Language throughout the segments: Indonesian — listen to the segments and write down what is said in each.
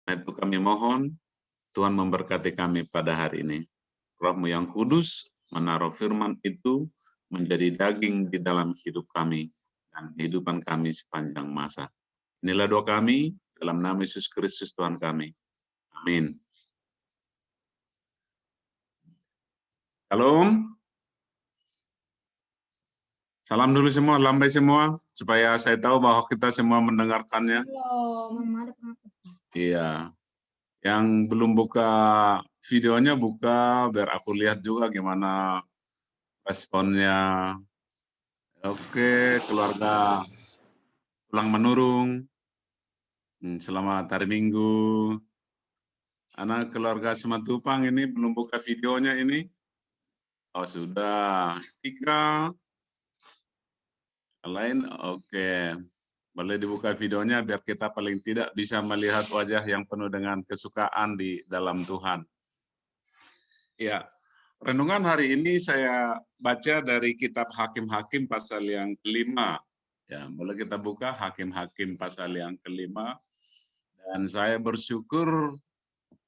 Nah, itu kami mohon Tuhan memberkati kami pada hari ini. Roh-Mu yang kudus menaruh firman itu menjadi daging di dalam hidup kami dan kehidupan kami sepanjang masa. Inilah doa kami dalam nama Yesus Kristus Tuhan kami. Amin. Shalom. Salam dulu semua, lambai semua, supaya saya tahu bahwa kita semua mendengarkannya. Halo, Mama ada pengakuan. Iya. Yang belum buka videonya buka, biar aku lihat juga gimana responnya. Oke, keluarga pulang menurung. Selamat hari Minggu. Anak keluarga Simatupang ini belum buka videonya ini. Oh sudah. Tika. Lain, oke. Boleh dibuka videonya biar kita paling tidak bisa melihat wajah yang penuh dengan kesukaan di dalam Tuhan. Ya, renungan hari ini saya baca dari kitab Hakim-Hakim pasal yang kelima. Ya, boleh kita buka Hakim-Hakim pasal yang kelima. Dan saya bersyukur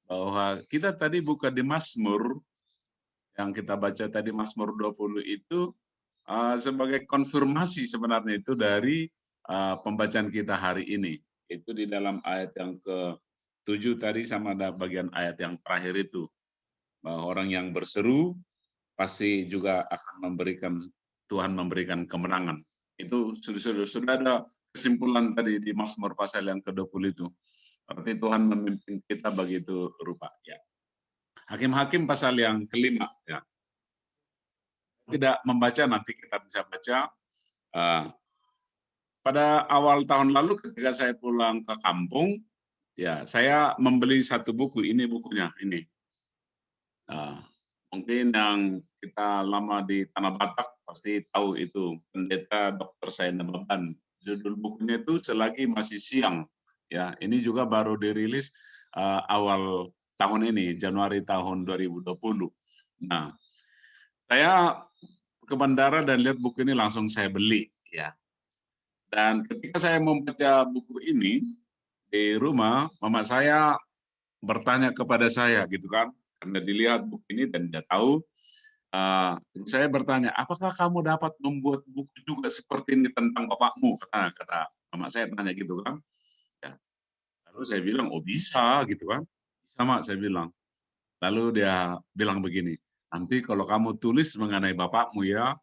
bahwa kita tadi buka di Mazmur, yang kita baca tadi Mazmur 20 itu sebagai konfirmasi sebenarnya itu dari pembacaan kita hari ini. Itu di dalam ayat yang ke-7 tadi sama ada bagian ayat yang terakhir itu. Bahwa orang yang berseru pasti juga akan Tuhan memberikan kemenangan. Itu sudah ada kesimpulan tadi di Mazmur pasal yang ke-20 itu. Berarti Tuhan memimpin kita begitu rupa. Ya. Hakim-Hakim pasal yang kelima. Ya. Tidak membaca, nanti kita bisa baca. Pada awal tahun lalu ketika saya pulang ke kampung, ya saya membeli satu buku, ini bukunya, ini. Mungkin yang kita lama di Tanah Batak pasti tahu itu, Pendeta Dr. Saina Beban. Judul bukunya itu Selagi Masih Siang. Ya, ini juga baru dirilis awal tahun ini, Januari tahun 2020. Nah, saya ke bandara dan lihat buku ini langsung saya beli, ya. Dan ketika saya membaca buku ini di rumah, mama saya bertanya kepada saya gitu kan, karena dilihat buku ini dan dia tahu. Saya bertanya, apakah kamu dapat membuat buku juga seperti ini tentang bapakmu? Kata mama saya tanya gitu kan. Ya. Lalu saya bilang, oh bisa gitu kan. Sama saya bilang. Lalu dia bilang begini, nanti kalau kamu tulis mengenai bapakmu ya,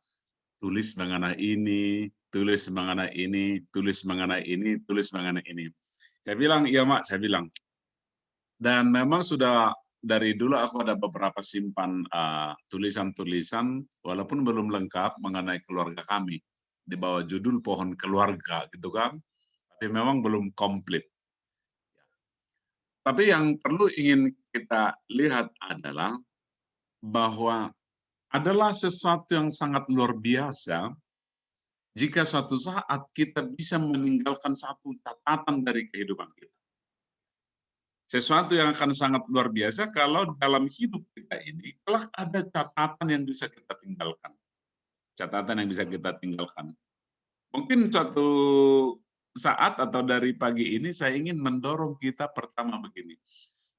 tulis mengenai ini, tulis mengenai ini, tulis mengenai ini, tulis mengenai ini. Saya bilang, iya mak, saya bilang. Dan memang sudah dari dulu aku ada beberapa simpan tulisan-tulisan, walaupun belum lengkap mengenai keluarga kami. Di bawah judul Pohon Keluarga, gitu kan. Tapi memang belum komplit. Tapi yang perlu ingin kita lihat adalah bahwa adalah sesuatu yang sangat luar biasa jika suatu saat kita bisa meninggalkan satu catatan dari kehidupan kita. Sesuatu yang akan sangat luar biasa kalau dalam hidup kita ini telah ada catatan yang bisa kita tinggalkan. Catatan yang bisa kita tinggalkan. Mungkin suatu saat atau dari pagi ini saya ingin mendorong kita pertama begini.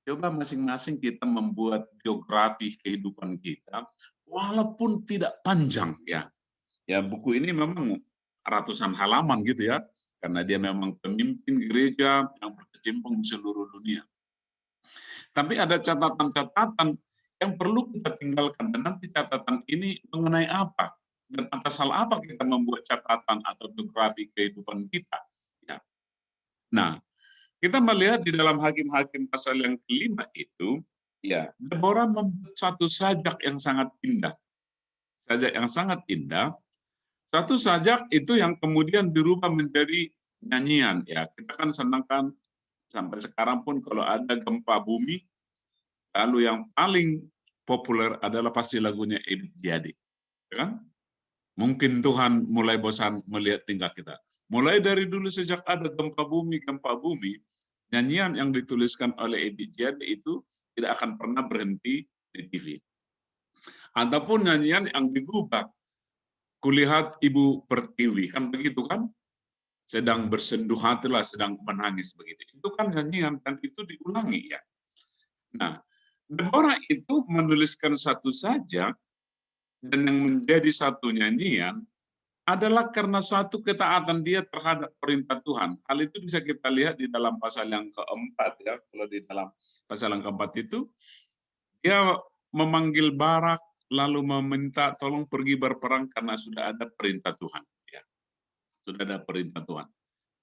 Coba masing-masing kita membuat biografi kehidupan kita walaupun tidak panjang ya. Ya buku ini memang ratusan halaman gitu ya. Karena dia memang pemimpin gereja yang berkecimpung di seluruh dunia. Tapi ada catatan-catatan yang perlu kita tinggalkan. Dan nanti catatan ini mengenai apa? Dan atas hal apa kita membuat catatan atau biografi kehidupan kita? Ya. Nah, kita melihat di dalam Hakim-Hakim pasal yang kelima itu, ya, Deborah membuat satu sajak yang sangat indah. Sajak yang sangat indah. Satu sajak itu yang kemudian dirubah menjadi nyanyian. Ya, kita kan senang kan sampai sekarang pun kalau ada gempa bumi, lalu yang paling populer adalah pasti lagunya Ebit Jadi. Kan? Mungkin Tuhan mulai bosan melihat tingkah kita. Mulai dari dulu sejak ada gempa bumi, nyanyian yang dituliskan oleh Ebit Jadi itu tidak akan pernah berhenti di TV. Ataupun nyanyian yang digubah. Kulihat Ibu Pertiwi, kan begitu kan? sedang bersenduh hatilah, sedang menangis begitu. Itu kan nyanyian dan itu diulangi ya. Nah, Deborah itu menuliskan satu saja dan yang menjadi satu nyanyian adalah karena suatu ketaatan dia terhadap perintah Tuhan. Hal itu bisa kita lihat di dalam pasal yang keempat ya. Kalau di dalam pasal yang keempat itu dia memanggil Barak lalu meminta tolong pergi berperang karena sudah ada perintah Tuhan. Ya, sudah ada perintah Tuhan.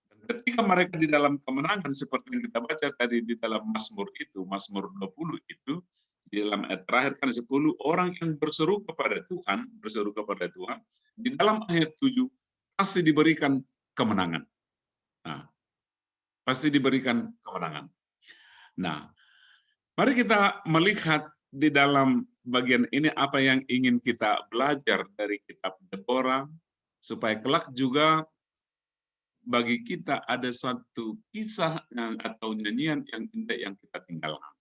Dan ketika mereka di dalam kemenangan seperti yang kita baca tadi di dalam Mazmur itu, Mazmur 20 itu, di dalam ayat terakhir kan 10 orang yang berseru kepada Tuhan, di dalam ayat 7 pasti diberikan kemenangan. Nah, pasti diberikan kemenangan. Nah, mari kita melihat di dalam bagian ini apa yang ingin kita belajar dari kitab Deborah, supaya kelak juga bagi kita ada satu kisah atau nyanyian yang indah yang kita tinggalkan.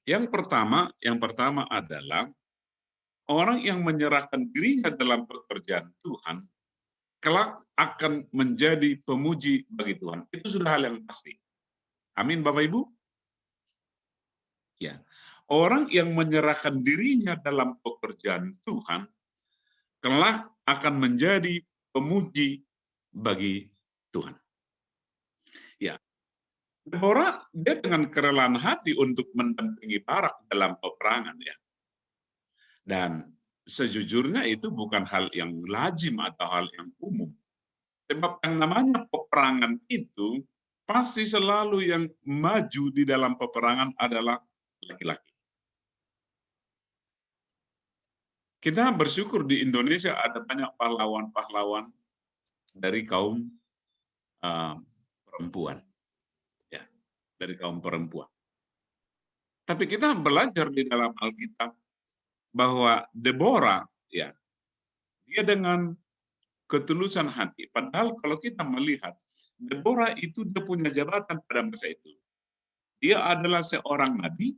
Yang pertama adalah orang yang menyerahkan dirinya dalam pekerjaan Tuhan, kelak akan menjadi pemuji bagi Tuhan. Itu sudah hal yang pasti. Amin, Bapak Ibu. Ya, orang yang menyerahkan dirinya dalam pekerjaan Tuhan, kelak akan menjadi pemuji bagi Tuhan. Ya, Deborah dia dengan kerelaan hati untuk mendampingi Barak dalam peperangan ya. Dan sejujurnya itu bukan hal yang lazim atau hal yang umum. Sebab yang namanya peperangan itu pasti selalu yang maju di dalam peperangan adalah laki-laki. Kita bersyukur di Indonesia ada banyak pahlawan-pahlawan dari kaum perempuan. Ya, dari kaum perempuan. Tapi kita belajar di dalam Alkitab bahwa Deborah ya, dia dengan ketulusan hati. Padahal kalau kita melihat Deborah itu dia punya jabatan pada masa itu. Dia adalah seorang nabi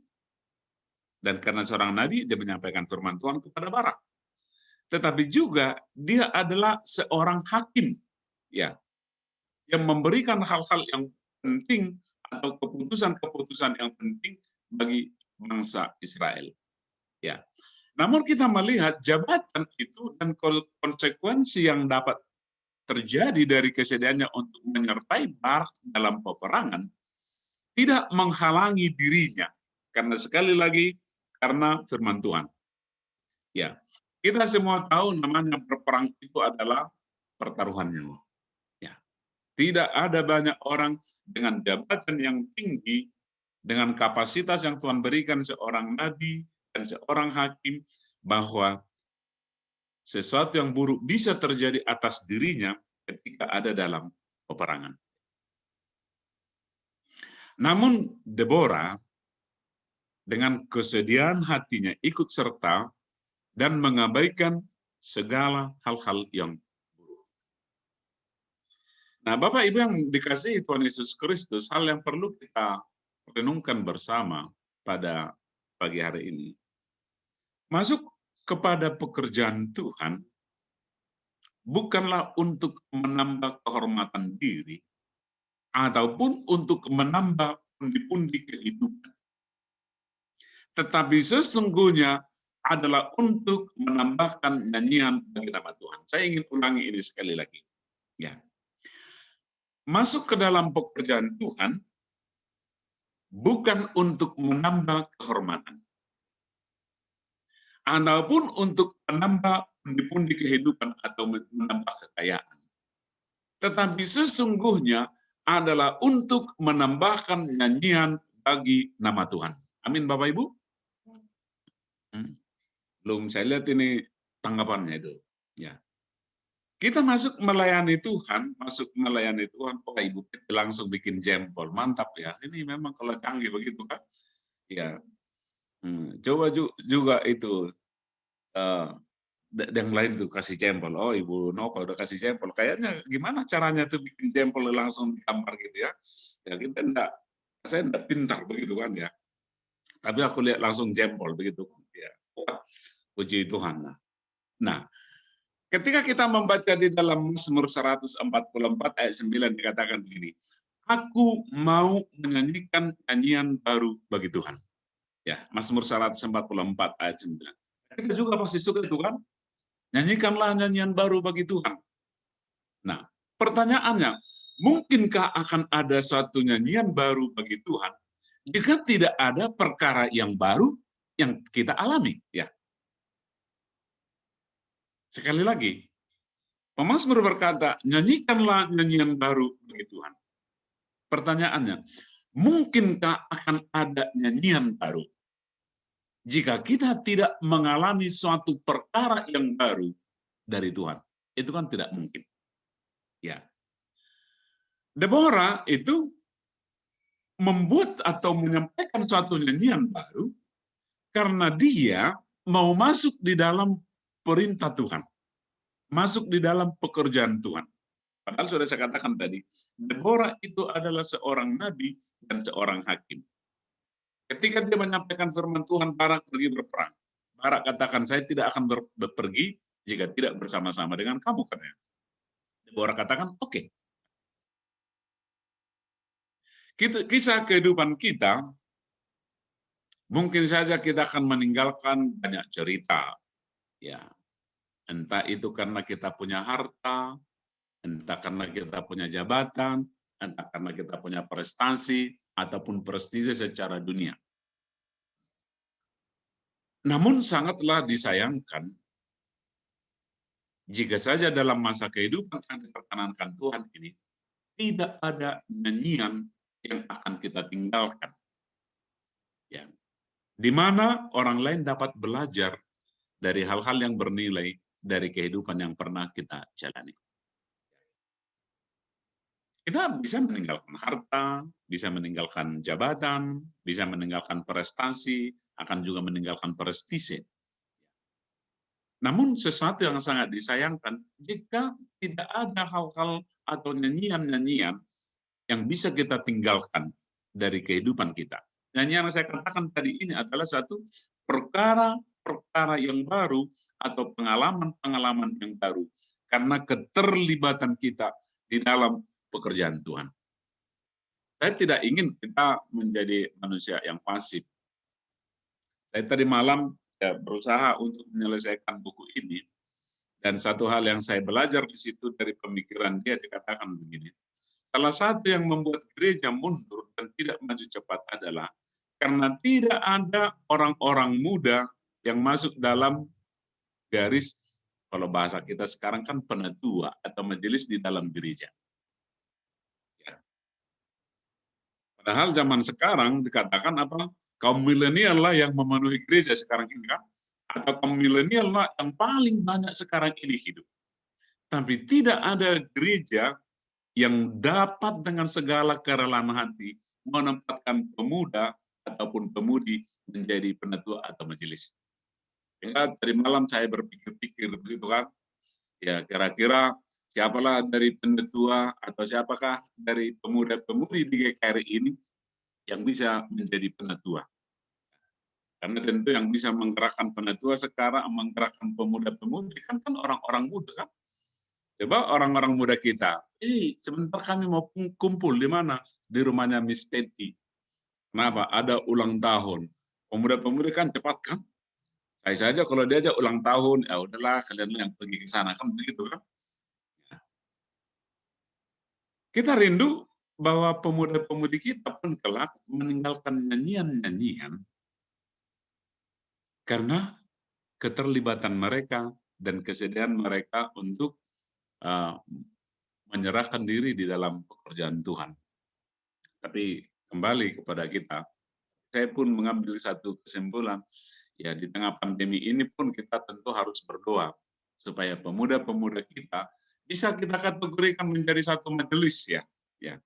dan karena seorang nabi dia menyampaikan firman Tuhan kepada Barak. Tetapi juga dia adalah seorang hakim ya, yang memberikan hal-hal yang penting atau keputusan-keputusan yang penting bagi bangsa Israel. Ya. Namun kita melihat jabatan itu dan konsekuensi yang dapat terjadi dari kesediaannya untuk menyertai Barak dalam peperangan tidak menghalangi dirinya. Karena sekali lagi karena firman Tuhan. Ya. Kita semua tahu namanya berperang itu adalah pertaruhan nyawa. Ya. Tidak ada banyak orang dengan jabatan yang tinggi, dengan kapasitas yang Tuhan berikan seorang nabi dan seorang hakim, bahwa sesuatu yang buruk bisa terjadi atas dirinya ketika ada dalam peperangan. Namun Deborah dengan kesediaan hatinya ikut serta dan mengabaikan segala hal-hal yang buruk. Nah, Bapak Ibu yang dikasihi Tuhan Yesus Kristus, hal yang perlu kita renungkan bersama pada pagi hari ini. Masuk kepada pekerjaan Tuhan bukanlah untuk menambah kehormatan diri ataupun untuk menambah pundi-pundi kehidupan. Tetapi sesungguhnya adalah untuk menambahkan nyanyian bagi nama Tuhan. Saya ingin ulangi ini sekali lagi. Ya. Masuk ke dalam pekerjaan Tuhan bukan untuk menambah kehormatan ataupun untuk menambah pundi-pundi kehidupan atau menambah kekayaan. Tetapi sesungguhnya adalah untuk menambahkan nyanyian bagi nama Tuhan. Amin, Bapak Ibu. Belum saya lihat ini tanggapannya itu. Ya. Kita masuk melayani Tuhan, oh Ibu kita langsung bikin jempol, mantap ya. Ini memang kalau canggih begitu kan. Ya. Coba juga itu yang lain tuh kasih jempol. Oh Ibu Noko udah kasih jempol. Kayaknya gimana caranya tuh bikin jempol langsung ditampar gitu ya. Ya kita saya enggak pintar begitu kan ya. Tapi aku lihat langsung jempol begitu kan ya. Puji Tuhan. Nah, Ketika kita membaca di dalam Mazmur 144 ayat 9 dikatakan begini, aku mau menyanyikan nyanyian baru bagi Tuhan. Ya, Mazmur 144 ayat 9. Kita juga pasti suka itu kan? Nyanyikanlah nyanyian baru bagi Tuhan. Nah, pertanyaannya, mungkinkah akan ada suatu nyanyian baru bagi Tuhan jika tidak ada perkara yang baru yang kita alami? Ya, sekali lagi, pemazmur berkata, nyanyikanlah nyanyian baru bagi Tuhan. Pertanyaannya, mungkinkah akan ada nyanyian baru jika kita tidak mengalami suatu perkara yang baru dari Tuhan? Itu kan tidak mungkin. Ya. Deborah itu membuat atau menyampaikan suatu nyanyian baru karena dia mau masuk di dalam perintah Tuhan, masuk di dalam pekerjaan Tuhan. Padahal sudah saya katakan tadi, Deborah itu adalah seorang nabi dan seorang hakim. Ketika dia menyampaikan firman Tuhan, Barak pergi berperang. Barak katakan, saya tidak akan pergi jika tidak bersama-sama dengan kamu, katanya. Deborah katakan, oke. Kisah kehidupan kita, mungkin saja kita akan meninggalkan banyak cerita. Ya, entah itu karena kita punya harta, entah karena kita punya jabatan, entah karena kita punya prestasi, ataupun prestise secara dunia. Namun sangatlah disayangkan jika saja dalam masa kehidupan yang diperkenankan Tuhan ini, tidak ada nyanyian yang akan kita tinggalkan. Ya. Di mana orang lain dapat belajar dari hal-hal yang bernilai dari kehidupan yang pernah kita jalani. Kita bisa meninggalkan harta, bisa meninggalkan jabatan, bisa meninggalkan prestasi, akan juga meninggalkan prestise. Namun sesuatu yang sangat disayangkan jika tidak ada hal-hal atau nyanyian-nyanyian yang bisa kita tinggalkan dari kehidupan kita. Nyanyian yang saya katakan tadi ini adalah satu perkara-perkara yang baru atau pengalaman-pengalaman yang baru karena keterlibatan kita di dalam pekerjaan Tuhan. Saya tidak ingin kita menjadi manusia yang pasif. Saya tadi malam berusaha untuk menyelesaikan buku ini, dan satu hal yang saya belajar di situ dari pemikiran dia dikatakan begini, salah satu yang membuat gereja mundur dan tidak maju cepat adalah karena tidak ada orang-orang muda yang masuk dalam garis, kalau bahasa kita sekarang kan penetua atau majelis di dalam gereja. Padahal zaman sekarang dikatakan apa? Kaum milenial lah yang memenuhi gereja sekarang ini kan? Atau kaum milenial lah yang paling banyak sekarang ini hidup. Tapi tidak ada gereja yang dapat dengan segala kerelaan hati menempatkan pemuda ataupun pemudi menjadi penetua atau majelis. Ya, tadi malam saya berpikir-pikir begitu kan, ya kira-kira siapalah dari penetua atau siapakah dari pemuda-pemudi di GKRI ini yang bisa menjadi penetua. Karena tentu yang bisa menggerakkan penetua sekarang, menggerakkan pemuda-pemudi kan orang-orang muda kan. Coba orang-orang muda kita, sebentar kami mau kumpul di mana? Di rumahnya Miss Petty. Kenapa? Ada ulang tahun. Pemuda-pemudi kan cepat kan? Saya saja kalau diajak ulang tahun, ya udahlah kalian yang pergi ke sana kan begitu kan? Kita rindu bahwa pemuda-pemudi kita pun kelak meninggalkan nyanyian-nyanyian karena keterlibatan mereka dan kesediaan mereka untuk menyerahkan diri di dalam pekerjaan Tuhan. Tapi kembali kepada kita, saya pun mengambil satu kesimpulan, ya di tengah pandemi ini pun kita tentu harus berdoa supaya pemuda-pemuda kita bisa kita kategorikan menjadi satu majelis ya. Ya.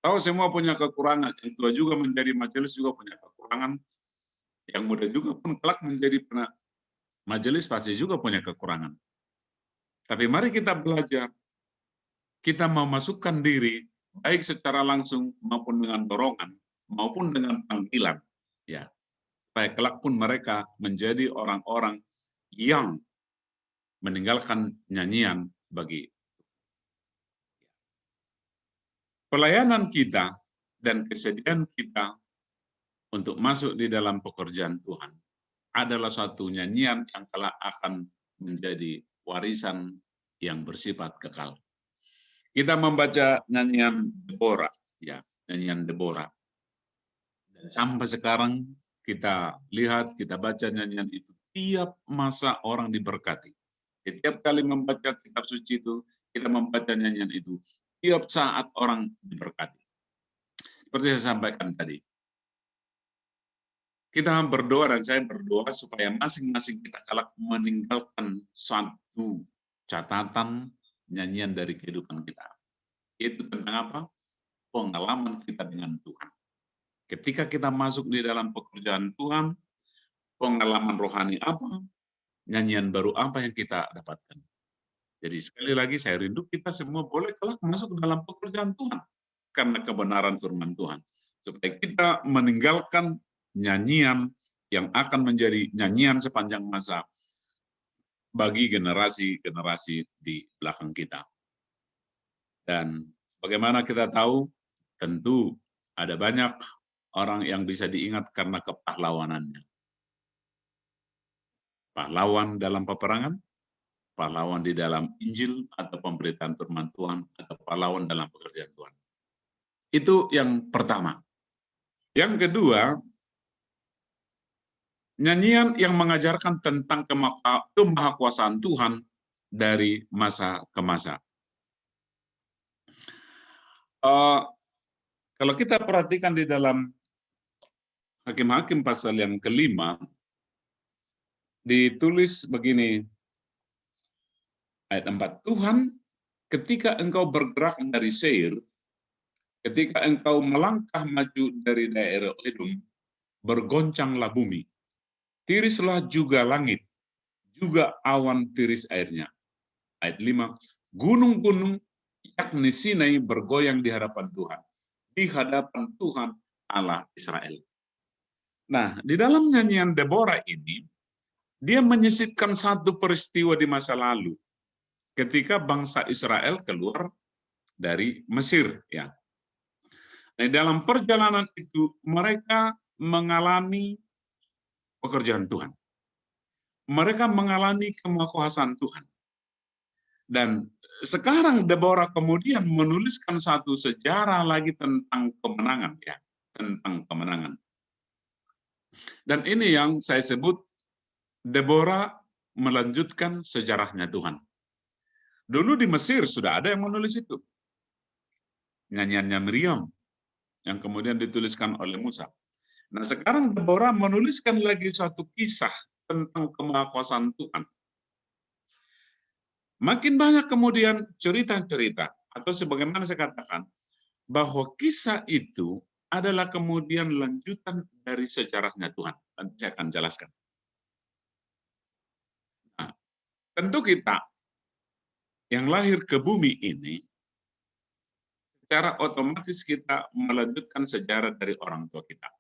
Tahu semua punya kekurangan, yang tua juga menjadi majelis juga punya kekurangan, yang muda juga pun kelak menjadi majelis pasti juga punya kekurangan. Tapi mari kita belajar, kita memasukkan diri, baik secara langsung maupun dengan dorongan, maupun dengan panggilan, ya, supaya kelak pun mereka menjadi orang-orang yang meninggalkan nyanyian bagi pelayanan kita dan kesediaan kita untuk masuk di dalam pekerjaan Tuhan adalah suatu nyanyian yang kelak akan menjadi warisan yang bersifat kekal. Kita membaca nyanyian Deborah, ya, nyanyian Deborah. Dan sampai sekarang kita lihat, kita baca nyanyian itu tiap masa orang diberkati. Setiap kali membaca kitab suci itu, kita membaca nyanyian itu. Tiap saat orang diberkati. Seperti saya sampaikan tadi. Kita berdoa dan saya berdoa supaya masing-masing kita kelak meninggalkan satu catatan nyanyian dari kehidupan kita. Itu tentang apa? Pengalaman kita dengan Tuhan. Ketika kita masuk di dalam pekerjaan Tuhan, pengalaman rohani apa? Nyanyian baru apa yang kita dapatkan? Jadi sekali lagi saya rindu kita semua boleh kelak masuk dalam pekerjaan Tuhan karena kebenaran firman Tuhan. Supaya kita meninggalkan nyanyian yang akan menjadi nyanyian sepanjang masa bagi generasi-generasi di belakang kita. Dan sebagaimana kita tahu, tentu ada banyak orang yang bisa diingat karena kepahlawanannya. Pahlawan dalam peperangan, pahlawan di dalam Injil atau pemberitaan firman Tuhan, atau pahlawan dalam pekerjaan Tuhan. Itu yang pertama. Yang kedua, nyanyian yang mengajarkan tentang kemahakuasaan Tuhan dari masa ke masa. Kalau kita perhatikan di dalam Hakim-Hakim pasal yang kelima, ditulis begini, ayat 4, Tuhan, ketika engkau bergerak dari Seir, ketika engkau melangkah maju dari daerah Edom, bergoncanglah bumi, tirislah juga langit, juga awan tiris airnya. Ayat 5, gunung-gunung yakni Sinai bergoyang di hadapan Tuhan, di hadapan Tuhan Allah Israel. Nah, di dalam nyanyian Deborah ini, dia menyisipkan satu peristiwa di masa lalu, ketika bangsa Israel keluar dari Mesir. Ya. Nah, dalam perjalanan itu, mereka mengalami pekerjaan Tuhan. Mereka mengalami kemahakuasaan Tuhan. Dan sekarang Deborah kemudian menuliskan satu sejarah lagi tentang kemenangan, ya, tentang kemenangan. Dan ini yang saya sebut Deborah melanjutkan sejarahnya Tuhan. Dulu di Mesir sudah ada yang menulis itu. Nyanyiannya Miriam yang kemudian dituliskan oleh Musa. Nah, sekarang Deborah menuliskan lagi satu kisah tentang kemahakuasaan Tuhan. Makin banyak kemudian cerita-cerita, atau sebagaimana saya katakan, bahwa kisah itu adalah kemudian lanjutan dari sejarahnya Tuhan. Nanti saya akan jelaskan. Nah, tentu kita yang lahir ke bumi ini, secara otomatis kita melanjutkan sejarah dari orang tua kita.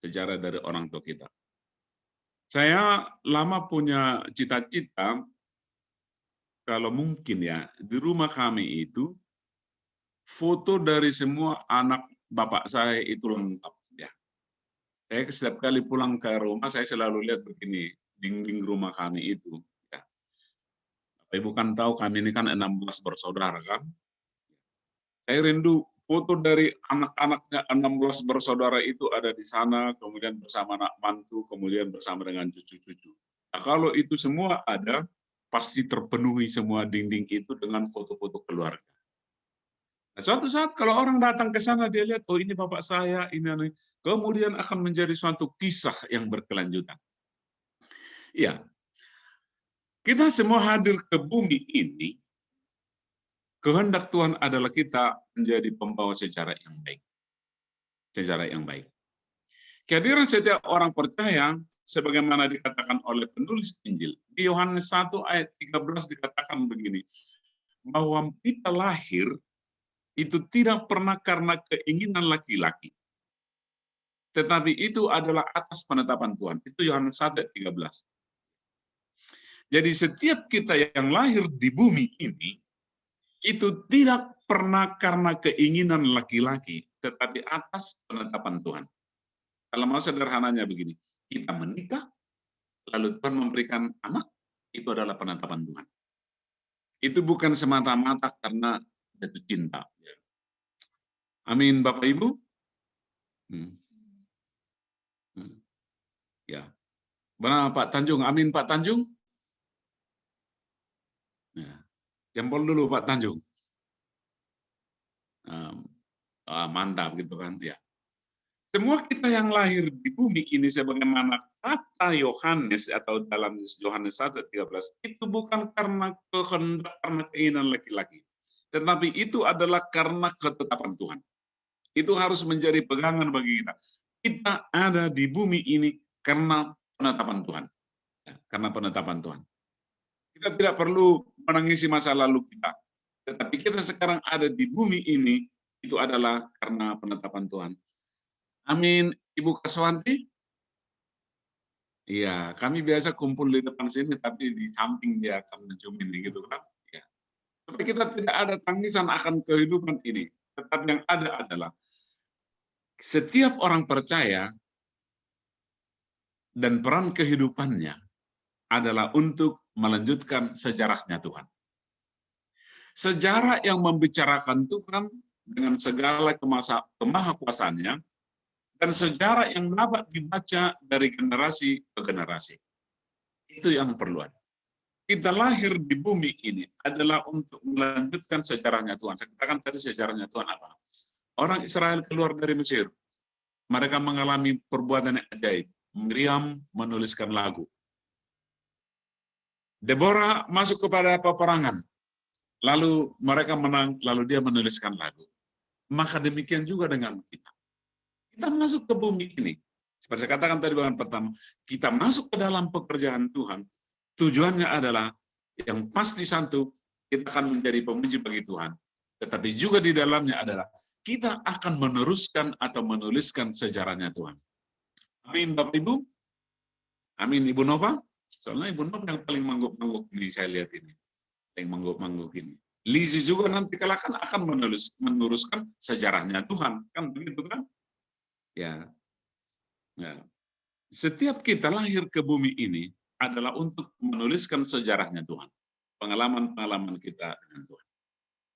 Sejarah dari orang tua kita. Saya lama punya cita-cita, kalau mungkin ya, di rumah kami itu, foto dari semua anak bapak saya itu lengkap. Ya. Saya setiap kali pulang ke rumah, saya selalu lihat begini, dinding rumah kami itu. Ya. Ibu kan tahu kami ini kan 16 bersaudara kan. Saya rindu foto dari anak-anaknya 16 bersaudara itu ada di sana, kemudian bersama anak mantu, kemudian bersama dengan cucu-cucu. Nah, kalau itu semua ada, pasti terpenuhi semua dinding itu dengan foto-foto keluarga. Nah, suatu saat kalau orang datang ke sana, dia lihat, oh ini bapak saya, ini. Kemudian akan menjadi suatu kisah yang berkelanjutan. Iya, kita semua hadir ke bumi ini, kehendak Tuhan adalah kita menjadi pembawa sejarah yang baik. Sejarah yang baik. Kehadiran setiap orang percaya, sebagaimana dikatakan oleh penulis Injil, di Yohanes 1 ayat 13 dikatakan begini, bahwa kita lahir itu tidak pernah karena keinginan laki-laki, tetapi itu adalah atas penetapan Tuhan. Itu Yohanes 1 ayat 13. Jadi setiap kita yang lahir di bumi ini, itu tidak pernah karena keinginan laki-laki, tetapi atas penetapan Tuhan. Kalau mau sederhananya begini, kita menikah, lalu Tuhan memberikan anak, itu adalah penetapan Tuhan. Itu bukan semata-mata karena jatuh cinta. Amin, Bapak Ibu. Ya, benar Pak Tanjung. Amin, Pak Tanjung. Ya. Jempol dulu Pak Tanjung. Mantap gitu kan. Ya. Semua kita yang lahir di bumi ini sebagaimana kata Yohanes atau dalam Yohanes 1:13 itu bukan karena kehendak, karena keinginan laki-laki. Tetapi itu adalah karena ketetapan Tuhan. Itu harus menjadi pegangan bagi kita. Kita ada di bumi ini karena penetapan Tuhan. Ya, karena penetapan Tuhan. Kita tidak perlu menangisi masa lalu kita. Tetapi kita sekarang ada di bumi ini, itu adalah karena penetapan Tuhan. Amin, Ibu Kaswanti. Iya, kami biasa kumpul di depan sini, tapi di samping dia akan menjumin gitu kan. Ya. Tapi kita tidak ada tangisan akan kehidupan ini. Tetapi yang ada adalah setiap orang percaya dan peran kehidupannya adalah untuk melanjutkan sejarahnya Tuhan. Sejarah yang membicarakan Tuhan dengan segala kemahakuasaannya, dan sejarah yang dapat dibaca dari generasi ke generasi. Itu yang perlu ada. Kita lahir di bumi ini adalah untuk melanjutkan sejarahnya Tuhan. Saya katakan tadi sejarahnya Tuhan apa? Orang Israel keluar dari Mesir. Mereka mengalami perbuatan yang ajaib. Miriam menuliskan lagu. Deborah masuk kepada peperangan. Lalu mereka menang, lalu dia menuliskan lagu. Maka demikian juga dengan kita. Kita masuk ke bumi ini. Seperti saya katakan tadi bagian pertama, kita masuk ke dalam pekerjaan Tuhan. Tujuannya adalah yang pasti satu, kita akan menjadi pemuji bagi Tuhan. Tetapi juga di dalamnya adalah kita akan meneruskan atau menuliskan sejarahnya Tuhan. Amin, Bapak Ibu. Amin, Ibu Nova. Soalnya Ibu Nova yang paling mangguk-mangguk ini, saya lihat ini. Paling mangguk-mangguk ini. Lizzie juga nanti akan meneruskan sejarahnya Tuhan. Kan begitu kan? Ya. Setiap kita lahir ke bumi ini adalah untuk menuliskan sejarahnya Tuhan. Pengalaman-pengalaman kita dengan Tuhan.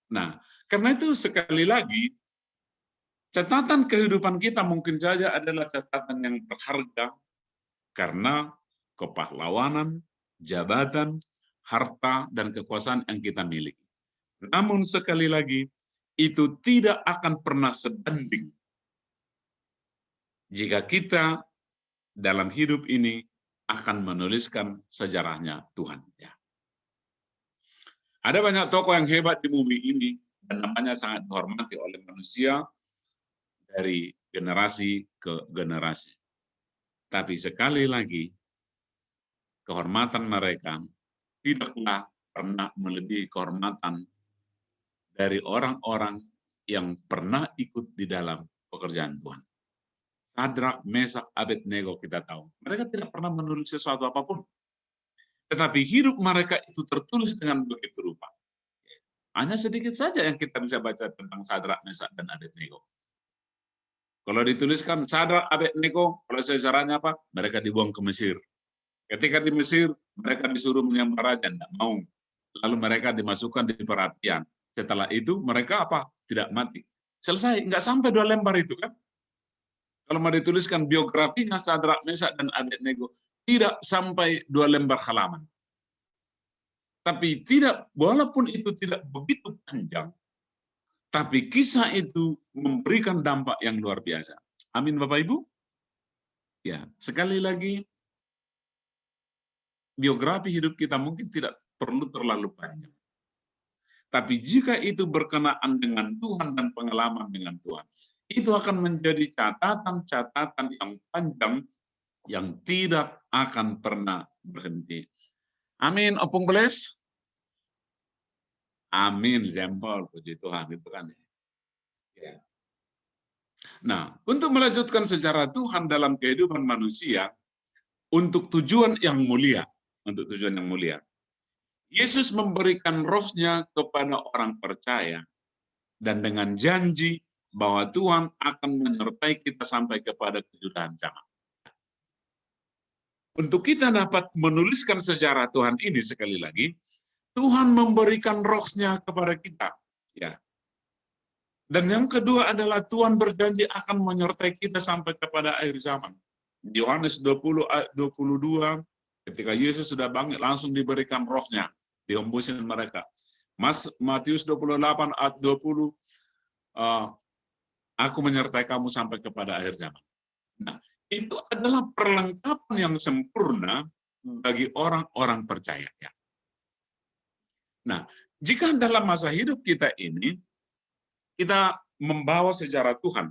Nah, karena itu sekali lagi, catatan kehidupan kita mungkin saja adalah catatan yang berharga karena kepahlawanan, jabatan, harta, dan kekuasaan yang kita miliki. Namun sekali lagi, itu tidak akan pernah sebanding jika kita dalam hidup ini akan menuliskan sejarahnya Tuhan. Ya. Ada banyak tokoh yang hebat di bumi ini dan namanya sangat dihormati oleh manusia dari generasi ke generasi. Tapi sekali lagi, kehormatan mereka tidaklah pernah melebihi kehormatan dari orang-orang yang pernah ikut di dalam pekerjaan Tuhan. Sadrak, Mesak, Abednego kita tahu. Mereka tidak pernah menulis sesuatu apapun. Tetapi hidup mereka itu tertulis dengan begitu rupa. Hanya sedikit saja yang kita bisa baca tentang Sadrak, Mesak, dan Abednego. Kalau dituliskan Sadrak, Abednego, kalau sejarahnya apa? Mereka dibuang ke Mesir. Ketika di Mesir, mereka disuruh menyembah raja, tidak mau. Lalu mereka dimasukkan di perapian. Setelah itu, mereka apa? Tidak mati. Selesai, nggak sampai 2 lembar itu kan? Kalau mau dituliskan biografinya Sadrak, Mesak, dan Abednego, tidak sampai 2 lembar halaman. Tapi tidak, walaupun itu tidak begitu panjang, tapi kisah itu memberikan dampak yang luar biasa. Amin, Bapak Ibu. Ya, sekali lagi, biografi hidup kita mungkin tidak perlu terlalu panjang. Tapi jika itu berkenaan dengan Tuhan dan pengalaman dengan Tuhan, itu akan menjadi catatan-catatan yang panjang yang tidak akan pernah berhenti. Amin, Opung Beles. Amin, jempol, puji Tuhan, itu kan. Ya. Nah, untuk melanjutkan sejarah Tuhan dalam kehidupan manusia, untuk tujuan yang mulia, untuk tujuan yang mulia. Yesus memberikan rohnya kepada orang percaya dan dengan janji bahwa Tuhan akan menyertai kita sampai kepada kesudahan zaman. Untuk kita dapat menuliskan sejarah Tuhan ini sekali lagi, Tuhan memberikan rohnya kepada kita. Ya. Dan yang kedua adalah Tuhan berjanji akan menyertai kita sampai kepada akhir zaman. Yohanes 20 ayat 22, ketika Yesus sudah bangkit, langsung diberikan rohnya, dihembusin mereka. Matius 28 ayat 20, aku menyertai kamu sampai kepada akhir zaman. Nah, itu adalah perlengkapan yang sempurna bagi orang-orang percaya. Ya. Nah, jika dalam masa hidup kita ini, kita membawa sejarah Tuhan,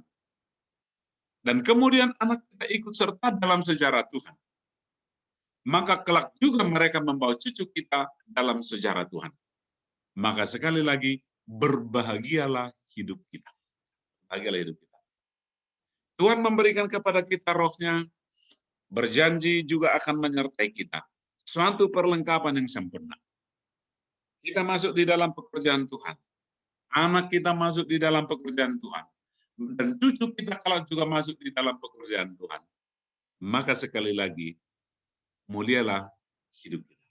dan kemudian anak kita ikut serta dalam sejarah Tuhan, maka kelak juga mereka membawa cucu kita dalam sejarah Tuhan. Maka sekali lagi, berbahagialah hidup kita. Bahagialah hidup kita. Tuhan memberikan kepada kita rohnya, berjanji juga akan menyertai kita. Suatu perlengkapan yang sempurna. Kita masuk di dalam pekerjaan Tuhan. Anak kita masuk di dalam pekerjaan Tuhan. Dan cucu kita kalau juga masuk di dalam pekerjaan Tuhan. Maka sekali lagi, mulialah hidup kita.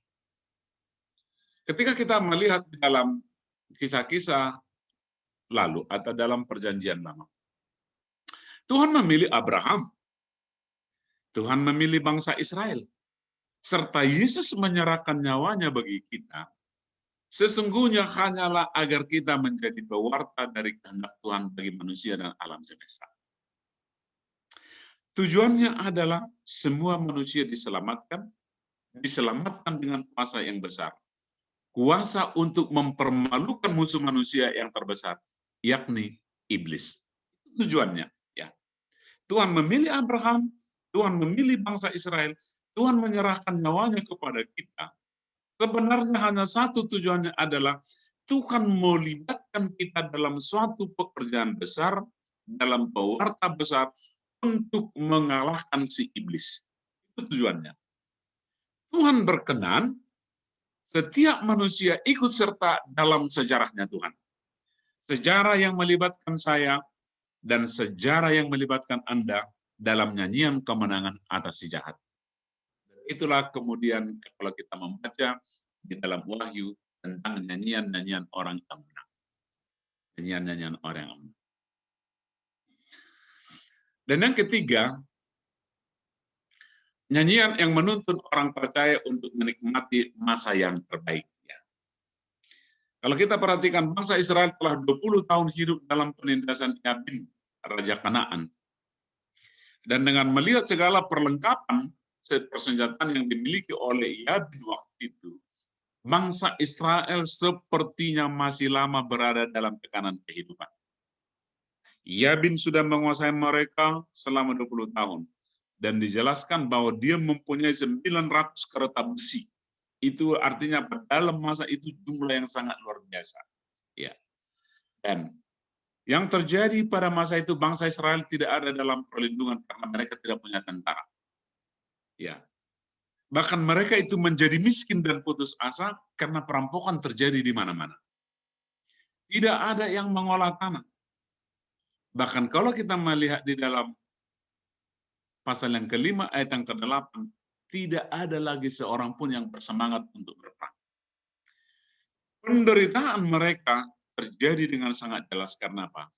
Ketika kita melihat di dalam kisah-kisah lalu atau dalam perjanjian lama, Tuhan memilih Abraham, Tuhan memilih bangsa Israel, serta Yesus menyerahkan nyawanya bagi kita, sesungguhnya hanyalah agar kita menjadi pewarta dari kehendak Tuhan bagi manusia dan alam semesta. Tujuannya adalah semua manusia diselamatkan dengan kuasa yang besar. Kuasa untuk mempermalukan musuh manusia yang terbesar, yakni iblis. Tujuannya, ya. Tuhan memilih Abraham, Tuhan memilih bangsa Israel, Tuhan menyerahkan nyawanya kepada kita. Sebenarnya hanya satu tujuannya adalah Tuhan melibatkan kita dalam suatu pekerjaan besar, dalam pewarta besar, untuk mengalahkan si iblis. Itu tujuannya. Tuhan berkenan setiap manusia ikut serta dalam sejarahnya Tuhan. Sejarah yang melibatkan saya dan sejarah yang melibatkan Anda dalam nyanyian kemenangan atas si jahat. Itulah kemudian kalau kita membaca di dalam Wahyu tentang nyanyian-nyanyian orang yang menang. Nyanyian-nyanyian orang yang menang. Dan yang ketiga, nyanyian yang menuntun orang percaya untuk menikmati masa yang terbaik. Kalau kita perhatikan, bangsa Israel telah 20 tahun hidup dalam penindasan Yabin, Raja Kanaan. Dan dengan melihat segala perlengkapan persenjataan yang dimiliki oleh Yabin waktu itu, bangsa Israel sepertinya masih lama berada dalam tekanan kehidupan. Yabin sudah menguasai mereka selama 20 tahun. Dan dijelaskan bahwa dia mempunyai 900 kereta besi. Itu artinya dalam masa itu jumlah yang sangat luar biasa. Ya. Dan yang terjadi pada masa itu bangsa Israel tidak ada dalam perlindungan karena mereka tidak punya tentara. Ya. Bahkan mereka itu menjadi miskin dan putus asa karena perampokan terjadi di mana-mana. Tidak ada yang mengolah tanah. Bahkan kalau kita melihat di dalam pasal yang kelima ayat yang ke-8, tidak ada lagi seorang pun yang bersemangat untuk berperang. Penderitaan mereka terjadi dengan sangat jelas karena apa?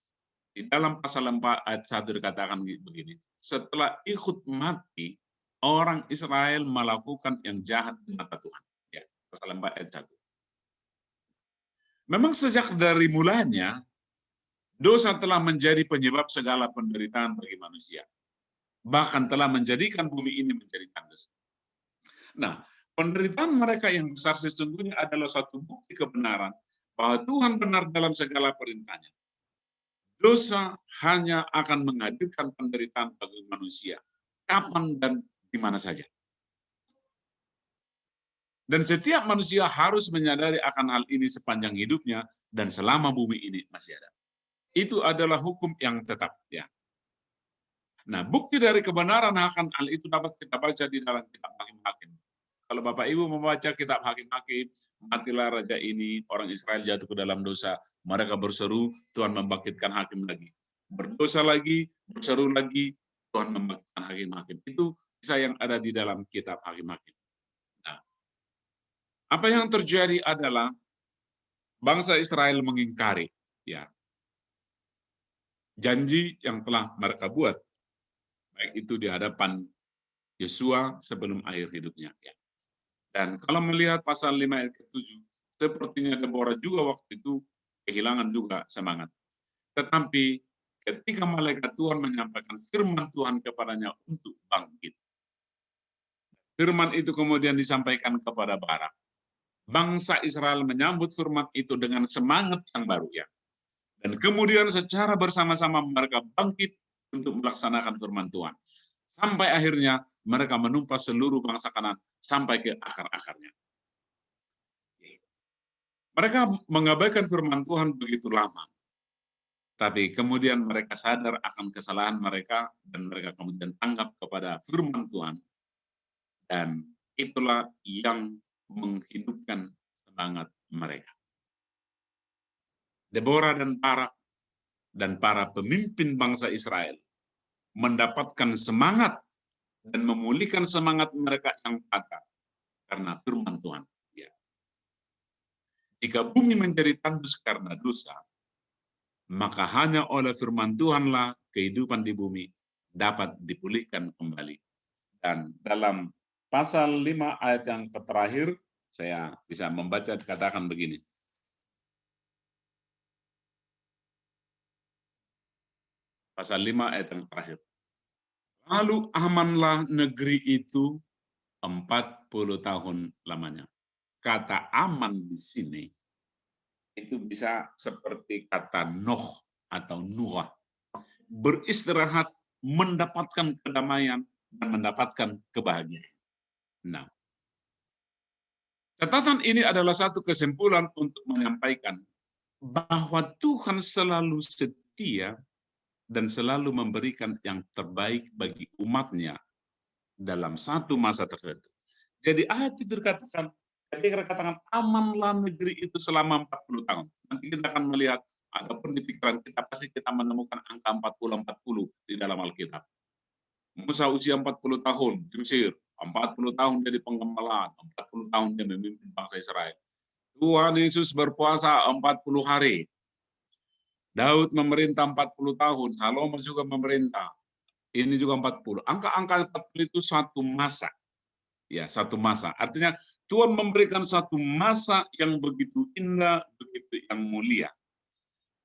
Di dalam pasal 4 ayat 1 dikatakan begini, setelah ikut mati, orang Israel melakukan yang jahat di mata Tuhan. Ya, pasal 4 ayat 1. Memang sejak dari mulanya, dosa telah menjadi penyebab segala penderitaan bagi manusia. Bahkan telah menjadikan bumi ini menjadi tandus. Nah, penderitaan mereka yang besar sesungguhnya adalah suatu bukti kebenaran bahwa Tuhan benar dalam segala perintahnya. Dosa hanya akan menghadirkan penderitaan bagi manusia, kapan dan di mana saja. Dan setiap manusia harus menyadari akan hal ini sepanjang hidupnya dan selama bumi ini masih ada. Itu adalah hukum yang tetap, ya. Nah, bukti dari kebenaran akan hal itu dapat kita baca di dalam kitab Hakim-Hakim. Kalau Bapak Ibu membaca kitab Hakim-Hakim, matilah raja ini, orang Israel jatuh ke dalam dosa, mereka berseru, Tuhan membangkitkan hakim lagi. Berdosa lagi, berseru lagi, Tuhan membangkitkan hakim-hakim. Itu kisah yang ada di dalam kitab Hakim-Hakim. Nah, apa yang terjadi adalah bangsa Israel mengingkari ya janji yang telah mereka buat, baik itu di hadapan Yosua sebelum akhir hidupnya. Ya. Dan kalau melihat pasal 5 ayat ke-7, sepertinya Deborah juga waktu itu kehilangan juga semangat. Tetapi ketika malaikat Tuhan menyampaikan firman Tuhan kepadanya untuk bangkit, firman itu kemudian disampaikan kepada Barak. Bangsa Israel menyambut firman itu dengan semangat yang baru ya. Dan kemudian secara bersama-sama mereka bangkit untuk melaksanakan firman Tuhan. Sampai akhirnya mereka menumpas seluruh bangsa Kanaan sampai ke akar-akarnya. Mereka mengabaikan firman Tuhan begitu lama. Tapi kemudian mereka sadar akan kesalahan mereka dan mereka kemudian tanggap kepada firman Tuhan. Dan itulah yang menghidupkan semangat mereka. Deborah dan Barak dan para pemimpin bangsa Israel mendapatkan semangat dan memulihkan semangat mereka yang patah karena firman Tuhan. Ya. Jika bumi menjadi tandus karena dosa, maka hanya oleh firman Tuhanlah kehidupan di bumi dapat dipulihkan kembali. Dan dalam pasal 5 ayat yang terakhir, saya bisa membaca dikatakan begini. Pasal 5 ayat yang terakhir. Lalu amanlah negeri itu 40 tahun lamanya. Kata aman di sini itu bisa seperti kata Noh atau Nuah. Beristirahat, mendapatkan kedamaian, dan mendapatkan kebahagiaan. Nah, catatan ini adalah satu kesimpulan untuk menyampaikan bahwa Tuhan selalu setia dan selalu memberikan yang terbaik bagi umatnya dalam satu masa tertentu. Jadi ayat itu dikatakan, ketika dikatakan amanlah negeri itu selama 40 tahun. Nanti kita akan melihat, ataupun di pikiran kita pasti kita menemukan angka 40-40 di dalam Alkitab. Musa usia 40 tahun di Mesir, 40 tahun dia di penggembalaan, 40 tahun dia memimpin bangsa Israel. Tuhan Yesus berpuasa 40 hari. Daud memerintah 40 tahun, Salomo juga memerintah. Ini juga 40. Angka-angka 40 itu satu masa. Ya, satu masa. Artinya Tuhan memberikan satu masa yang begitu indah, begitu yang mulia.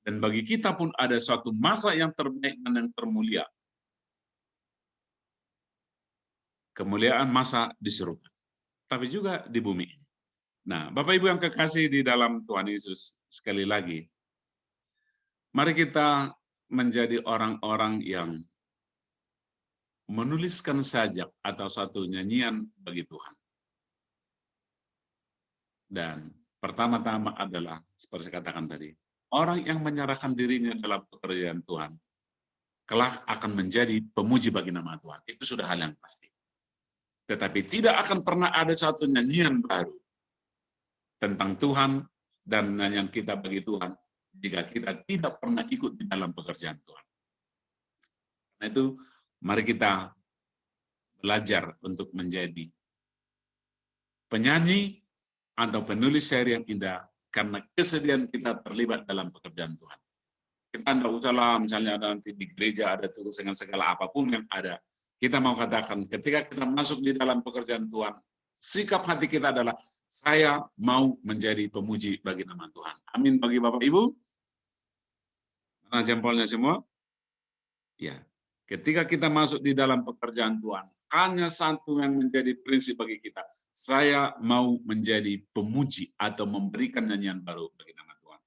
Dan bagi kita pun ada suatu masa yang terbaik dan yang termulia. Kemuliaan masa di surga, tapi juga di bumi ini. Nah, Bapak Ibu yang kekasih di dalam Tuhan Yesus, sekali lagi, mari kita menjadi orang-orang yang menuliskan sajak atau satu nyanyian bagi Tuhan. Dan pertama-tama adalah, seperti saya katakan tadi, orang yang menyerahkan dirinya dalam pekerjaan Tuhan, kelak akan menjadi pemuji bagi nama Tuhan. Itu sudah hal yang pasti. Tetapi tidak akan pernah ada satu nyanyian baru tentang Tuhan dan nyanyian kita bagi Tuhan jika kita tidak pernah ikut di dalam pekerjaan Tuhan. Karena itu, mari kita belajar untuk menjadi penyanyi atau penulis syair yang indah karena kesediaan kita terlibat dalam pekerjaan Tuhan. Kita tidak usahlah misalnya ada nanti di gereja ada tugas dengan segala apapun yang ada. Kita mau katakan ketika kita masuk di dalam pekerjaan Tuhan, sikap hati kita adalah saya mau menjadi pemuji bagi nama Tuhan. Amin bagi Bapak Ibu. Mana jempolnya semua? Ya. Ketika kita masuk di dalam pekerjaan Tuhan, hanya satu yang menjadi prinsip bagi kita. Saya mau menjadi pemuji atau memberikan nyanyian baru bagi nama Tuhan.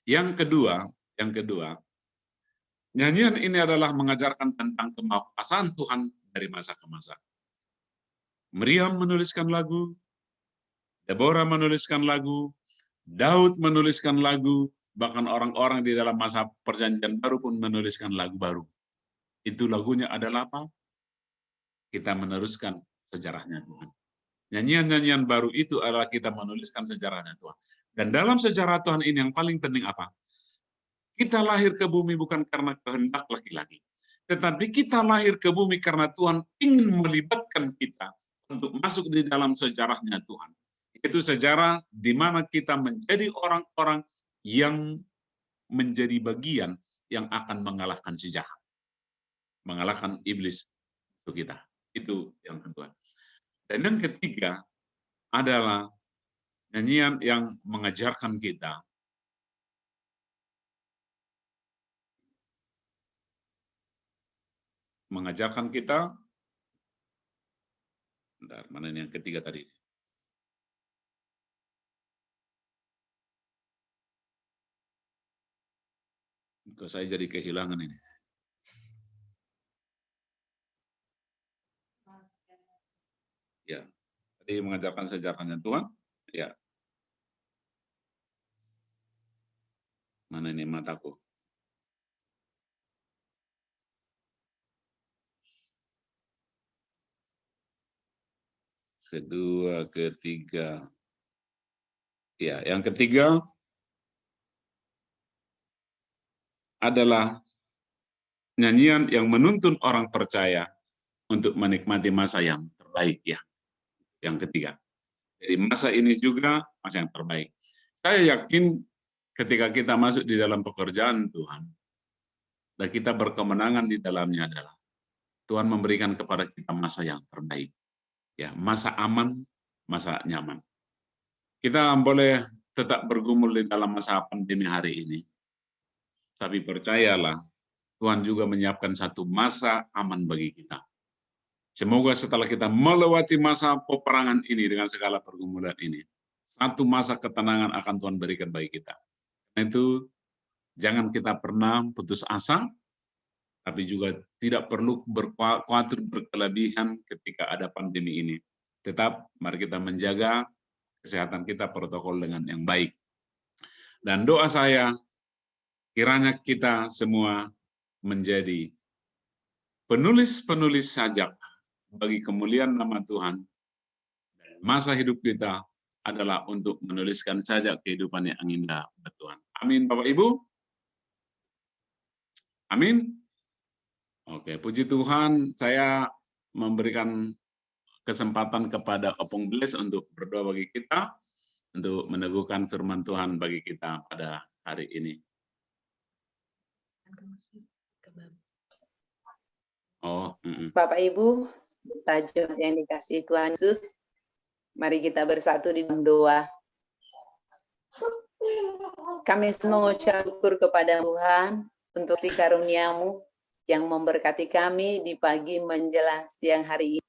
Yang kedua, nyanyian ini adalah mengajarkan tentang kemahakuasaan Tuhan dari masa ke masa. Miriam menuliskan lagu, Deborah menuliskan lagu, Daud menuliskan lagu, bahkan orang-orang di dalam masa perjanjian baru pun menuliskan lagu baru. Itu lagunya adalah apa? Kita meneruskan sejarahnya Tuhan. Nyanyian-nyanyian baru itu adalah kita menuliskan sejarahnya Tuhan. Dan dalam sejarah Tuhan ini yang paling penting apa? Kita lahir ke bumi bukan karena kehendak laki-laki. Tetapi kita lahir ke bumi karena Tuhan ingin melibatkan kita untuk masuk di dalam sejarahnya Tuhan. Itu sejarah di mana kita menjadi orang-orang yang menjadi bagian yang akan mengalahkan si jahat. Mengalahkan iblis untuk kita. Itu yang kedua. Dan yang ketiga adalah nyanyian yang mengajarkan kita bentar, mana ini yang ketiga tadi? Kok saya jadi kehilangan ini? Ya, tadi mengajarkan sejarahnya Tuhan. Ya. Mana ini mataku? Kedua, ketiga. Ya, yang ketiga adalah nyanyian yang menuntun orang percaya untuk menikmati masa yang terbaik ya. Yang ketiga. Jadi masa ini juga masa yang terbaik. Saya yakin ketika kita masuk di dalam pekerjaan Tuhan dan kita berkemenangan di dalamnya adalah Tuhan memberikan kepada kita masa yang terbaik. Ya, masa aman, masa nyaman. Kita boleh tetap bergumul di dalam masa pandemi hari ini. Tapi percayalah, Tuhan juga menyiapkan satu masa aman bagi kita. Semoga setelah kita melewati masa peperangan ini dengan segala pergumulan ini, satu masa ketenangan akan Tuhan berikan bagi kita. Karena itu, jangan kita pernah putus asa, tapi juga tidak perlu khawatir berkelebihan ketika ada pandemi ini. Tetap mari kita menjaga kesehatan kita, protokol dengan yang baik. Dan doa saya, kiranya kita semua menjadi penulis-penulis sajak bagi kemuliaan nama Tuhan. Dan masa hidup kita adalah untuk menuliskan sajak kehidupan yang indah buat Tuhan. Amin, Bapak Ibu. Amin. Oke, puji Tuhan, saya memberikan kesempatan kepada Opung Bless untuk berdoa bagi kita, untuk meneguhkan firman Tuhan bagi kita pada hari ini. Bapak Ibu, tajuk yang dikasih Tuhan Yesus, mari kita bersatu di dalam doa. Kami mengucap syukur kepada Tuhan untuk si karunia-Mu yang memberkati kami di pagi menjelang siang hari ini.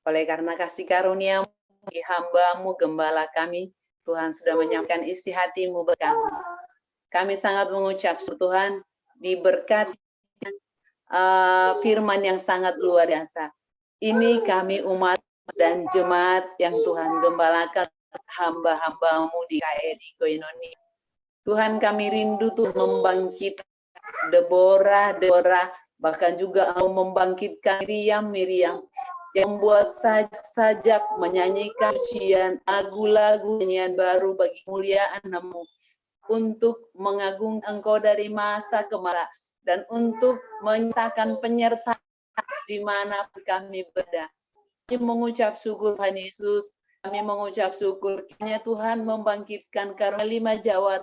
Oleh karena kasih karunia-Mu, hamba-Mu, gembala kami, Tuhan sudah menyampaikan isi hati-Mu bagi kami. Kami sangat mengucap syukur Tuhan, diberkati firman yang sangat luar biasa. Ini kami umat dan jemaat yang Tuhan gembalakan, hamba-hamba-Mu di KRI Koinonia. Tuhan, kami rindu Tuhan membangkitkan Deborah, bahkan juga membangkitkan Miriam yang membuat sajak menyanyikan pujian, lagu-lagu nyanyian baru bagi kemuliaan Namu, untuk mengagung Engkau dari masa ke masa, dan untuk menyatakan penyertaan di mana kami berada. Kami mengucap syukur Tuhan Yesus, kami mengucap syukur kiranya Tuhan membangkitkan karunia 5 Jawa